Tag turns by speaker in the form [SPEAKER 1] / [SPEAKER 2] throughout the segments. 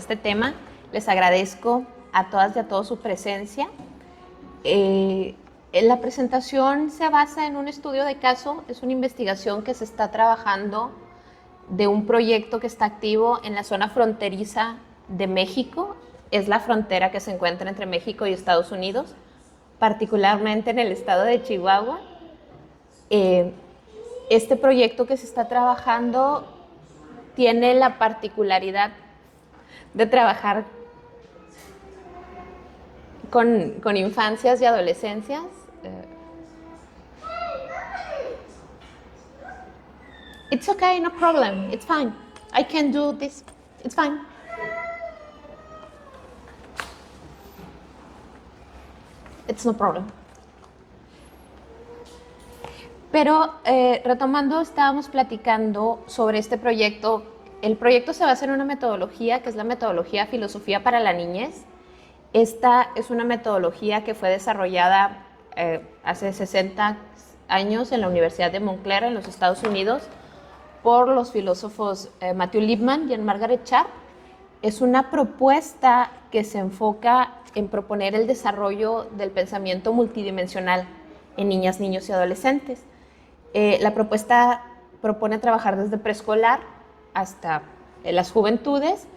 [SPEAKER 1] este tema. Les agradezco a todas y a todos su presencia. La presentación se basa en un estudio de caso, es una investigación que se está trabajando de un proyecto que está activo en la zona fronteriza de México. Es la frontera que se encuentra entre México y Estados Unidos, particularmente en el estado de Chihuahua. Este proyecto que se está trabajando tiene la particularidad de trabajar con infancias y adolescencias. It's okay, no problem, it's fine. I can do this, it's fine. It's no problem. Pero retomando, estábamos platicando sobre este proyecto. El proyecto se basa en una metodología que es la metodología Filosofía para la Niñez. Esta es una metodología que fue desarrollada hace 60 años en la Universidad de Montclair, en los Estados Unidos, por los filósofos Matthew Lipman y Margaret Charp. Es una propuesta que se enfoca en proponer el desarrollo del pensamiento multidimensional en niñas, niños y adolescentes. La propuesta propone trabajar desde preescolar hasta las juventudes,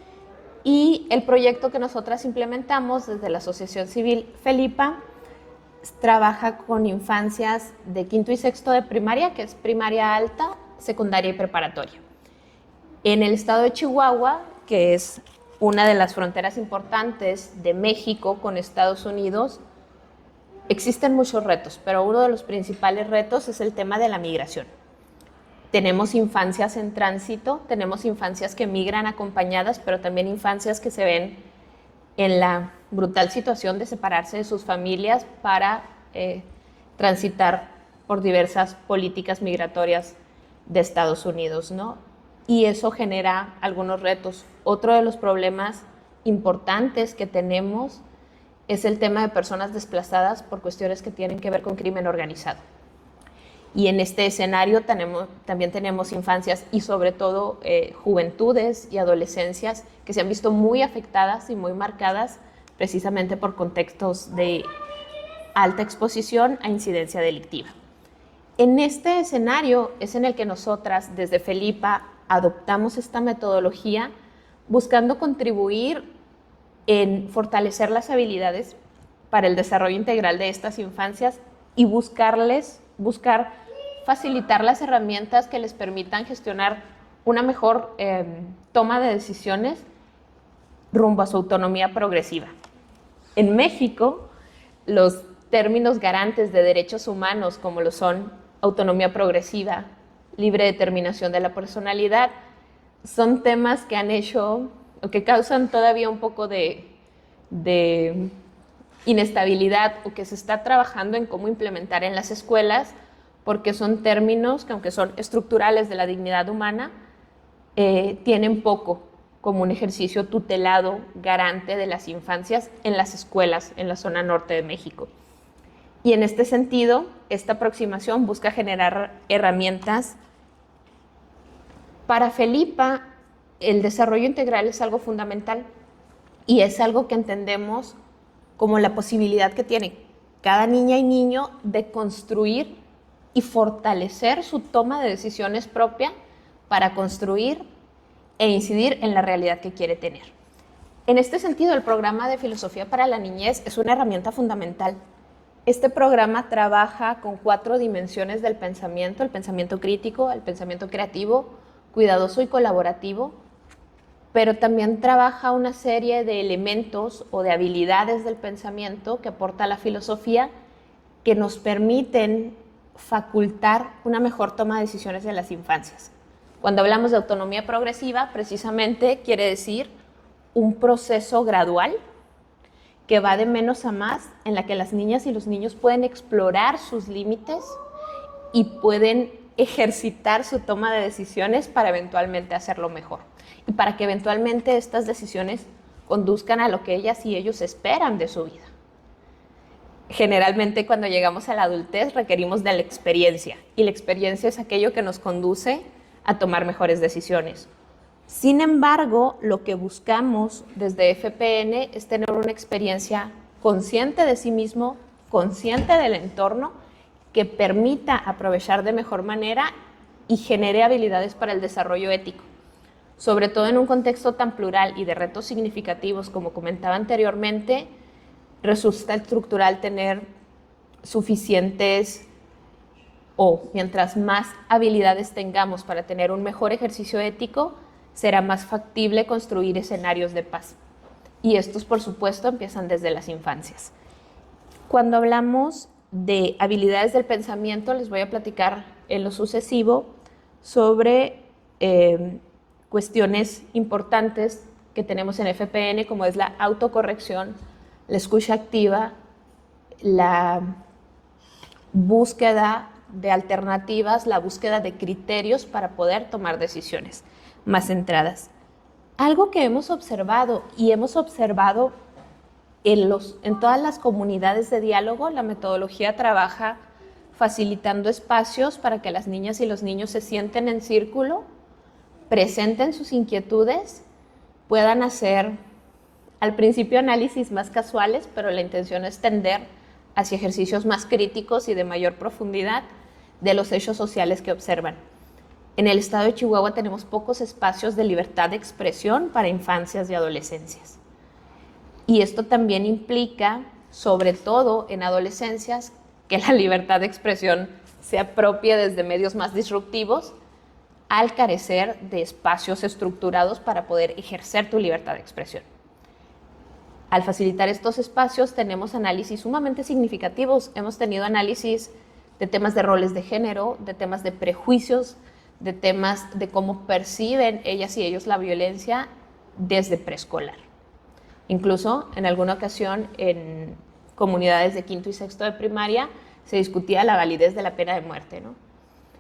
[SPEAKER 1] y el proyecto que nosotras implementamos desde la Asociación Civil Felipa trabaja con infancias de quinto y sexto de primaria, que es primaria alta, secundaria y preparatoria. En el estado de Chihuahua, que es una de las fronteras importantes de México con Estados Unidos, existen muchos retos, pero uno de los principales retos es el tema de la migración. Tenemos infancias en tránsito, tenemos infancias que migran acompañadas, pero también infancias que se ven en la brutal situación de separarse de sus familias para transitar por diversas políticas migratorias de Estados Unidos, ¿no? Y eso genera algunos retos. Otro de los problemas importantes que tenemos es el tema de personas desplazadas por cuestiones que tienen que ver con crimen organizado. Y en este escenario también tenemos infancias y sobre todo juventudes y adolescencias que se han visto muy afectadas y muy marcadas precisamente por contextos de alta exposición a incidencia delictiva. En este escenario es en el que nosotras desde Felipa adoptamos esta metodología buscando contribuir en fortalecer las habilidades para el desarrollo integral de estas infancias y buscar facilitar las herramientas que les permitan gestionar una mejor toma de decisiones rumbo a su autonomía progresiva. En México, los términos garantes de derechos humanos, como lo son autonomía progresiva, libre determinación de la personalidad, son temas que han hecho o que causan todavía un poco de inestabilidad, o que se está trabajando en cómo implementar en las escuelas, porque son términos que, aunque son estructurales de la dignidad humana, tienen poco como un ejercicio tutelado, garante de las infancias en las escuelas en la zona norte de México. Y en este sentido, esta aproximación busca generar herramientas. Para Felipa, el desarrollo integral es algo fundamental y es algo que entendemos como la posibilidad que tiene cada niña y niño de construir y fortalecer su toma de decisiones propia para construir e incidir en la realidad que quiere tener. En este sentido, el programa de Filosofía para la Niñez es una herramienta fundamental. Este programa trabaja con 4 dimensiones del pensamiento: el pensamiento crítico, el pensamiento creativo, cuidadoso y colaborativo, pero también trabaja una serie de elementos o de habilidades del pensamiento que aporta la filosofía, que nos permiten facultar una mejor toma de decisiones de las infancias. Cuando hablamos de autonomía progresiva, precisamente quiere decir un proceso gradual que va de menos a más, en la que las niñas y los niños pueden explorar sus límites y pueden ejercitar su toma de decisiones para eventualmente hacerlo mejor, y para que eventualmente estas decisiones conduzcan a lo que ellas y ellos esperan de su vida. Generalmente, cuando llegamos a la adultez, requerimos de la experiencia, y la experiencia es aquello que nos conduce a tomar mejores decisiones. Sin embargo, lo que buscamos desde FPN es tener una experiencia consciente de sí mismo, consciente del entorno, que permita aprovechar de mejor manera y genere habilidades para el desarrollo ético. Sobre todo en un contexto tan plural y de retos significativos, como comentaba anteriormente, resulta estructural tener suficientes o mientras más habilidades tengamos para tener un mejor ejercicio ético, será más factible construir escenarios de paz. Y estos, por supuesto, empiezan desde las infancias. Cuando hablamos de habilidades del pensamiento, les voy a platicar en lo sucesivo sobre cuestiones importantes que tenemos en FPN, como es la autocorrección, la escucha activa, la búsqueda de alternativas, la búsqueda de criterios para poder tomar decisiones más centradas. Algo que hemos observado en todas las comunidades de diálogo, la metodología trabaja facilitando espacios para que las niñas y los niños se sienten en círculo, presenten sus inquietudes, puedan hacer al principio análisis más casuales, pero la intención es tender hacia ejercicios más críticos y de mayor profundidad de los hechos sociales que observan. En el estado de Chihuahua tenemos pocos espacios de libertad de expresión para infancias y adolescencias. Y esto también implica, sobre todo en adolescencias, que la libertad de expresión se apropie desde medios más disruptivos al carecer de espacios estructurados para poder ejercer tu libertad de expresión. Al facilitar estos espacios tenemos análisis sumamente significativos. Hemos tenido análisis de temas de roles de género, de temas de prejuicios, de temas de cómo perciben ellas y ellos la violencia desde preescolar. Incluso en alguna ocasión en comunidades de quinto y sexto de primaria se discutía la validez de la pena de muerte, ¿no?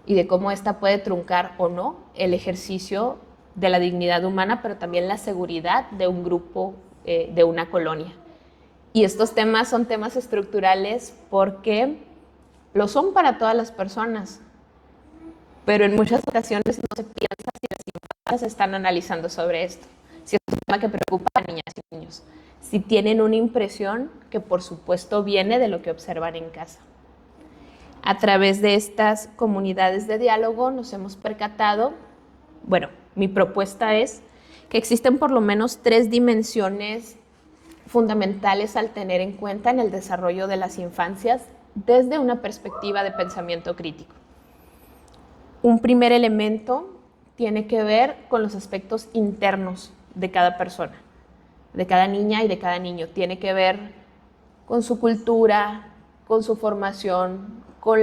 [SPEAKER 1] Y de cómo esta puede truncar o no el ejercicio de la dignidad humana, pero también la seguridad de un grupo, de una colonia. Y estos temas son temas estructurales porque lo son para todas las personas, pero en muchas ocasiones no se piensa si las infancias están analizando sobre esto, si es un tema que preocupa a niñas y niños, si tienen una impresión que por supuesto viene de lo que observan en casa. A través de estas comunidades de diálogo nos hemos percatado, bueno, mi propuesta es que existen por lo menos 3 dimensiones fundamentales al tener en cuenta en el desarrollo de las infancias desde una perspectiva de pensamiento crítico. Un primer elemento tiene que ver con los aspectos internos de cada persona, de cada niña y de cada niño. Tiene que ver con su cultura, con su formación, con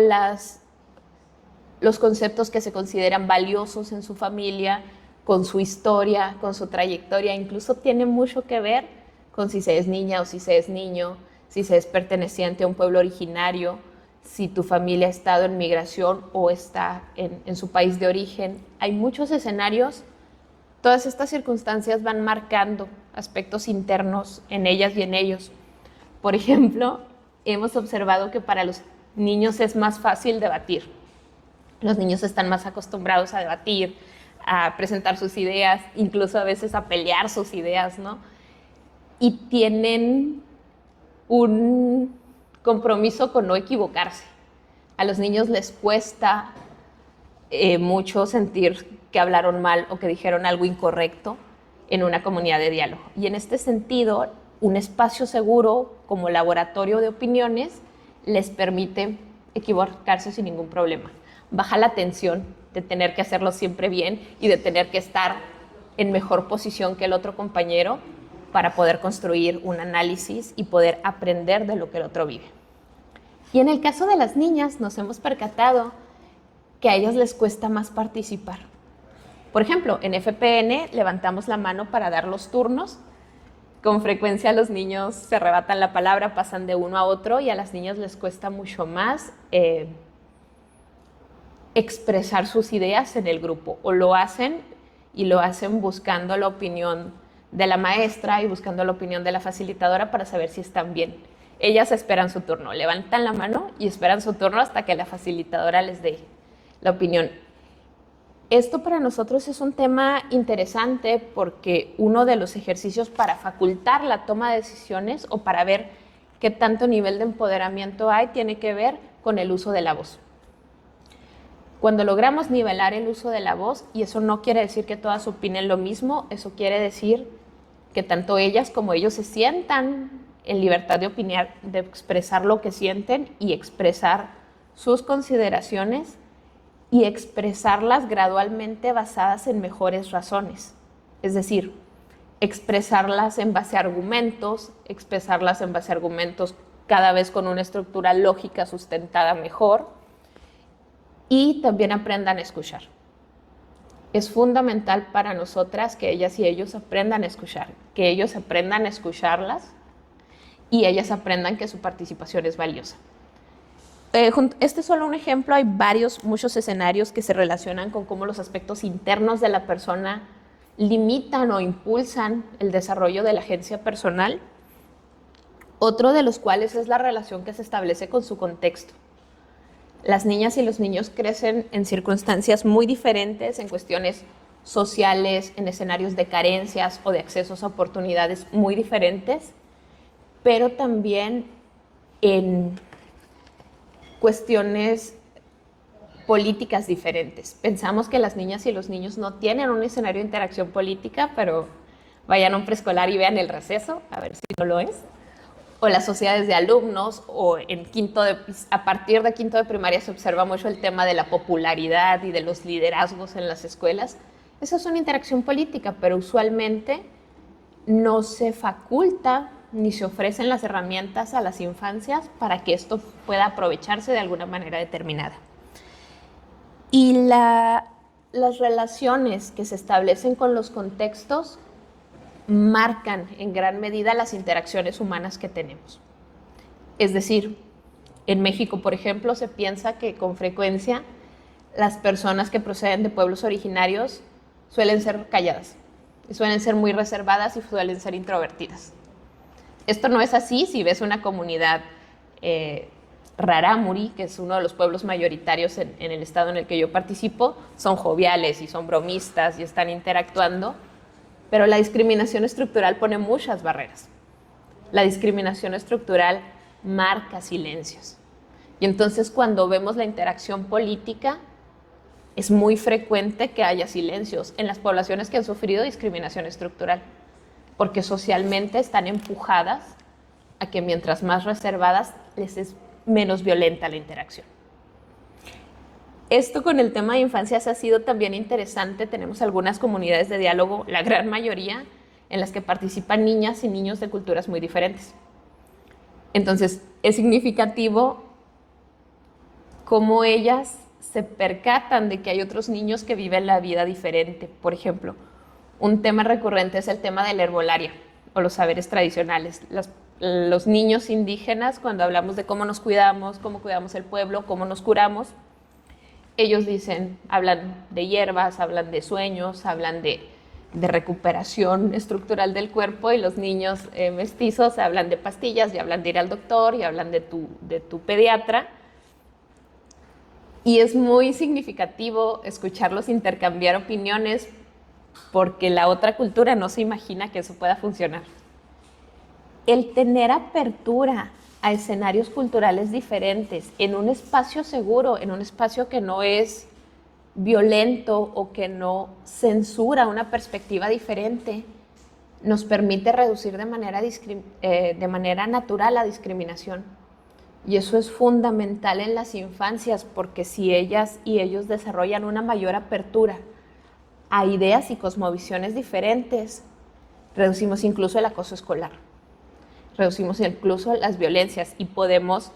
[SPEAKER 1] los conceptos que se consideran valiosos en su familia, con su historia, con su trayectoria. Incluso tiene mucho que ver con si se es niña o si se es niño, si se es perteneciente a un pueblo originario, si tu familia ha estado en migración o está en su país de origen. Hay muchos escenarios. Todas estas circunstancias van marcando aspectos internos en ellas y en ellos. Por ejemplo, hemos observado que para los niños es más fácil debatir. Los niños están más acostumbrados a debatir, a presentar sus ideas, incluso a veces a pelear sus ideas, ¿no? Y tienen un compromiso con no equivocarse. A los niños les cuesta mucho sentir que hablaron mal o que dijeron algo incorrecto en una comunidad de diálogo. Y en este sentido, un espacio seguro como laboratorio de opiniones les permite equivocarse sin ningún problema. Baja la tensión de tener que hacerlo siempre bien y de tener que estar en mejor posición que el otro compañero para poder construir un análisis y poder aprender de lo que el otro vive. Y en el caso de las niñas nos hemos percatado que a ellas les cuesta más participar. Por ejemplo, en FPN levantamos la mano para dar los turnos. Con frecuencia los niños se arrebatan la palabra, pasan de uno a otro y a las niñas les cuesta mucho más expresar sus ideas en el grupo. O lo hacen y lo hacen buscando la opinión de la maestra y buscando la opinión de la facilitadora para saber si están bien. Ellas esperan su turno, levantan la mano y esperan su turno hasta que la facilitadora les dé la opinión. Esto para nosotros es un tema interesante porque uno de los ejercicios para facultar la toma de decisiones o para ver qué tanto nivel de empoderamiento hay tiene que ver con el uso de la voz. Cuando logramos nivelar el uso de la voz, y eso no quiere decir que todas opinen lo mismo, eso quiere decir que tanto ellas como ellos se sientan en libertad de opinar, de expresar lo que sienten y expresar sus consideraciones y expresarlas gradualmente basadas en mejores razones. Es decir, expresarlas en base a argumentos, expresarlas en base a argumentos cada vez con una estructura lógica sustentada mejor, y también aprendan a escuchar. Es fundamental para nosotras que ellas y ellos aprendan a escuchar, que ellos aprendan a escucharlas y ellas aprendan que su participación es valiosa. Este es solo un ejemplo, hay muchos escenarios que se relacionan con cómo los aspectos internos de la persona limitan o impulsan el desarrollo de la agencia personal. Otro de los cuales es la relación que se establece con su contexto. Las niñas y los niños crecen en circunstancias muy diferentes, en cuestiones sociales, en escenarios de carencias o de accesos a oportunidades muy diferentes, pero también en cuestiones políticas diferentes. Pensamos que las niñas y los niños no tienen un escenario de interacción política, pero vayan a un preescolar y vean El Receso, a ver si no lo es. O las sociedades de alumnos, o a partir de quinto de primaria se observa mucho el tema de la popularidad y de los liderazgos en las escuelas. Esa es una interacción política, pero usualmente no se faculta ni se ofrecen las herramientas a las infancias para que esto pueda aprovecharse de alguna manera determinada. Y las relaciones que se establecen con los contextos marcan en gran medida las interacciones humanas que tenemos. Es decir, en México, por ejemplo, se piensa que con frecuencia las personas que proceden de pueblos originarios suelen ser calladas, suelen ser muy reservadas y suelen ser introvertidas. Esto no es así si ves una comunidad rarámuri, que es uno de los pueblos mayoritarios en el estado en el que yo participo, son joviales y son bromistas y están interactuando. Pero la discriminación estructural pone muchas barreras. La discriminación estructural marca silencios. Y entonces cuando vemos la interacción política, es muy frecuente que haya silencios en las poblaciones que han sufrido discriminación estructural, porque socialmente están empujadas a que mientras más reservadas les es menos violenta la interacción. Esto con el tema de infancias ha sido también interesante. Tenemos algunas comunidades de diálogo, la gran mayoría, en las que participan niñas y niños de culturas muy diferentes. Entonces, es significativo cómo ellas se percatan de que hay otros niños que viven la vida diferente. Por ejemplo, un tema recurrente es el tema de la herbolaria o los saberes tradicionales. Los niños indígenas, cuando hablamos de cómo nos cuidamos, cómo cuidamos el pueblo, cómo nos curamos, ellos hablan de hierbas, hablan de sueños, hablan de recuperación estructural del cuerpo, y los niños mestizos hablan de pastillas y hablan de ir al doctor y hablan de tu pediatra. Y es muy significativo escucharlos intercambiar opiniones porque la otra cultura no se imagina que eso pueda funcionar. El tener apertura a escenarios culturales diferentes, en un espacio seguro, en un espacio que no es violento o que no censura una perspectiva diferente, nos permite reducir de manera natural la discriminación. Y eso es fundamental en las infancias, porque si ellas y ellos desarrollan una mayor apertura a ideas y cosmovisiones diferentes, reducimos incluso el acoso escolar. Reducimos incluso las violencias y podemos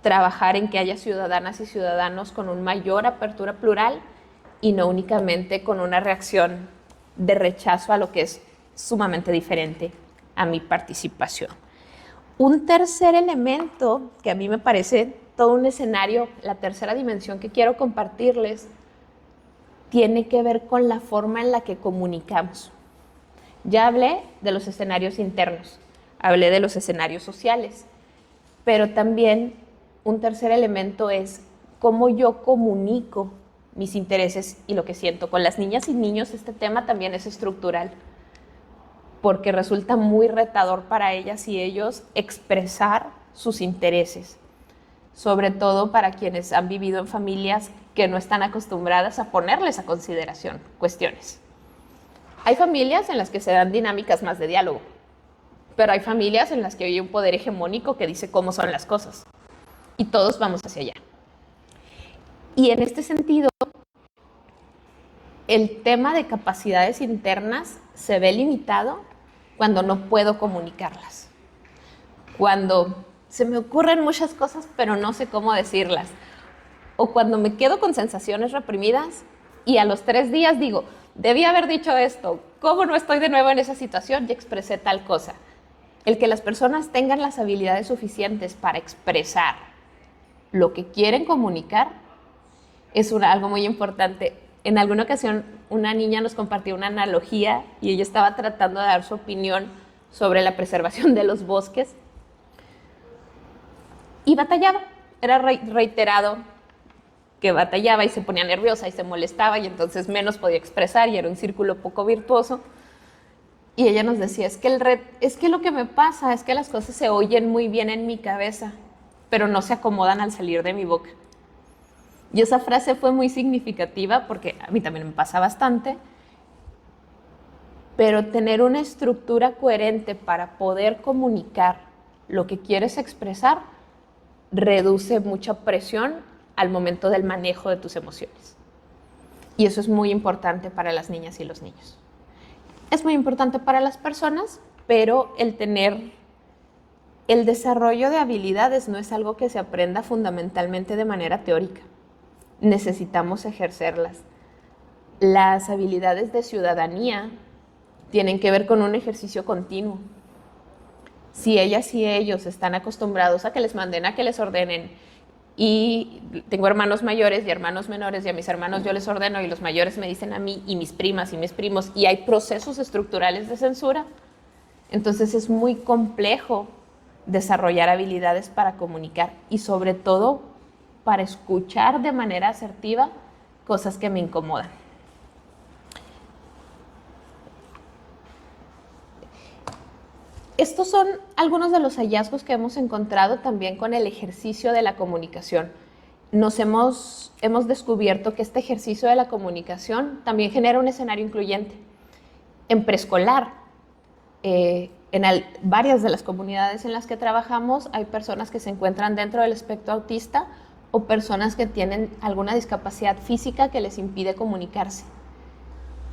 [SPEAKER 1] trabajar en que haya ciudadanas y ciudadanos con una mayor apertura plural y no únicamente con una reacción de rechazo a lo que es sumamente diferente a mi participación. Un tercer elemento que a mí me parece todo un escenario, la tercera dimensión que quiero compartirles, tiene que ver con la forma en la que comunicamos. Ya hablé de los escenarios internos. Hablé de los escenarios sociales, pero también un tercer elemento es cómo yo comunico mis intereses y lo que siento. Con las niñas y niños este tema también es estructural, porque resulta muy retador para ellas y ellos expresar sus intereses, sobre todo para quienes han vivido en familias que no están acostumbradas a ponerles a consideración cuestiones. Hay familias en las que se dan dinámicas más de diálogo, pero hay familias en las que hay un poder hegemónico que dice cómo son las cosas y todos vamos hacia allá. Y en este sentido, el tema de capacidades internas se ve limitado cuando no puedo comunicarlas, cuando se me ocurren muchas cosas pero no sé cómo decirlas, o cuando me quedo con sensaciones reprimidas y a los 3 días digo, debí haber dicho esto, ¿cómo no estoy de nuevo en esa situación? Ya expresé tal cosa. El que las personas tengan las habilidades suficientes para expresar lo que quieren comunicar es algo muy importante. En alguna ocasión una niña nos compartió una analogía y ella estaba tratando de dar su opinión sobre la preservación de los bosques y batallaba, era reiterado que batallaba y se ponía nerviosa y se molestaba y entonces menos podía expresar y era un círculo poco virtuoso. Y ella nos decía, es que lo que me pasa es que las cosas se oyen muy bien en mi cabeza, pero no se acomodan al salir de mi boca. Y esa frase fue muy significativa porque a mí también me pasa bastante, pero tener una estructura coherente para poder comunicar lo que quieres expresar reduce mucha presión al momento del manejo de tus emociones. Y eso es muy importante para las niñas y los niños. Es muy importante para las personas, pero el desarrollo de habilidades no es algo que se aprenda fundamentalmente de manera teórica. Necesitamos ejercerlas. Las habilidades de ciudadanía tienen que ver con un ejercicio continuo. Si ellas y ellos están acostumbrados a que les manden, a que les ordenen, y tengo hermanos mayores y hermanos menores y a mis hermanos yo les ordeno y los mayores me dicen a mí y mis primas y mis primos y hay procesos estructurales de censura, entonces es muy complejo desarrollar habilidades para comunicar y sobre todo para escuchar de manera asertiva cosas que me incomodan. Estos son algunos de los hallazgos que hemos encontrado también con el ejercicio de la comunicación. Hemos descubierto que este ejercicio de la comunicación también genera un escenario incluyente. En preescolar, varias de las comunidades en las que trabajamos hay personas que se encuentran dentro del espectro autista o personas que tienen alguna discapacidad física que les impide comunicarse.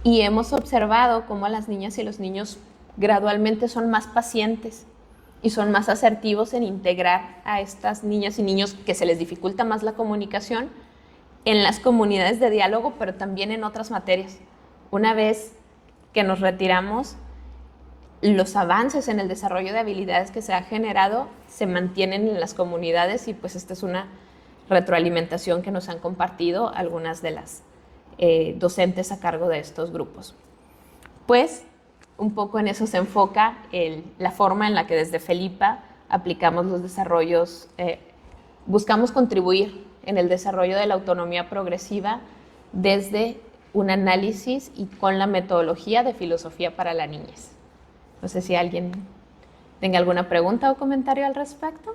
[SPEAKER 1] Y hemos observado cómo las niñas y los niños gradualmente son más pacientes y son más asertivos en integrar a estas niñas y niños que se les dificulta más la comunicación en las comunidades de diálogo, pero también en otras materias. Una vez que nos retiramos, los avances en el desarrollo de habilidades que se ha generado se mantienen en las comunidades y pues esta es una retroalimentación que nos han compartido algunas de las docentes a cargo de estos grupos. Pues un poco en eso se enfoca la forma en la que desde Felipa aplicamos los desarrollos, buscamos contribuir en el desarrollo de la autonomía progresiva desde un análisis y con la metodología de filosofía para la niñez. No sé si alguien tenga alguna pregunta o comentario al respecto.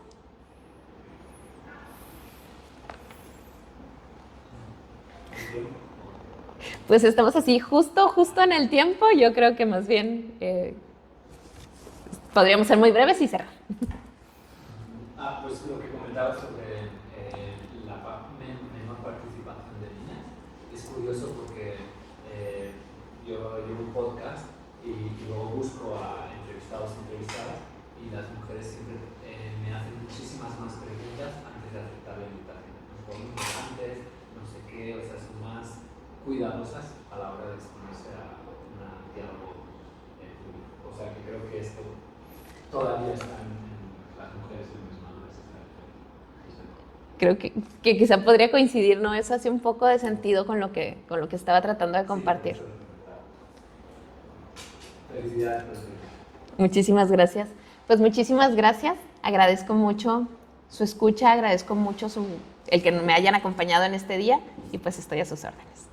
[SPEAKER 1] Pues estamos así justo en el tiempo. Yo creo que más bien podríamos ser muy breves y cerrar.
[SPEAKER 2] Pues lo que comentabas sobre la menor participación de niñas es curioso porque yo llevo un podcast y luego busco a entrevistados y entrevistadas y las mujeres siempre me hacen muchísimas más preguntas antes de aceptar la invitación. Nos ponen antes, no sé qué, o sea, son más cuidadosas a la hora de exponerse a un diálogo público. O sea que creo que esto todavía está en las mujeres en el mismo lugar.
[SPEAKER 1] Creo que quizá podría coincidir, ¿no? Eso hace un poco de sentido con lo que estaba tratando de compartir.
[SPEAKER 2] Sí, felicidades.
[SPEAKER 1] Muchísimas gracias. Pues muchísimas gracias. Agradezco mucho su escucha, agradezco mucho su el que me hayan acompañado en este día y pues estoy a sus órdenes.